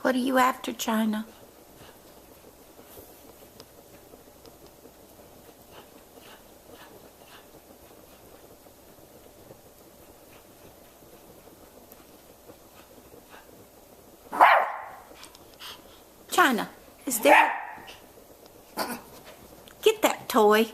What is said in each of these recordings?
What are you after, China? China, is there... Get that toy.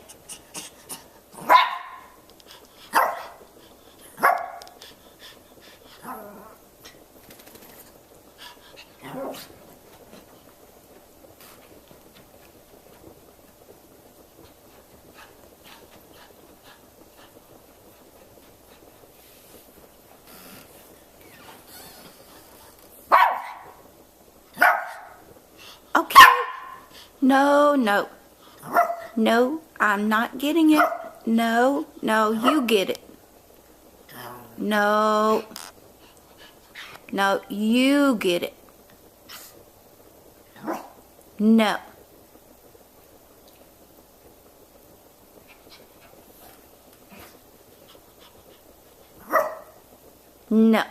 Okay. No, no. No, I'm not getting it. No, no, you get it. No. No, you get it. No. No.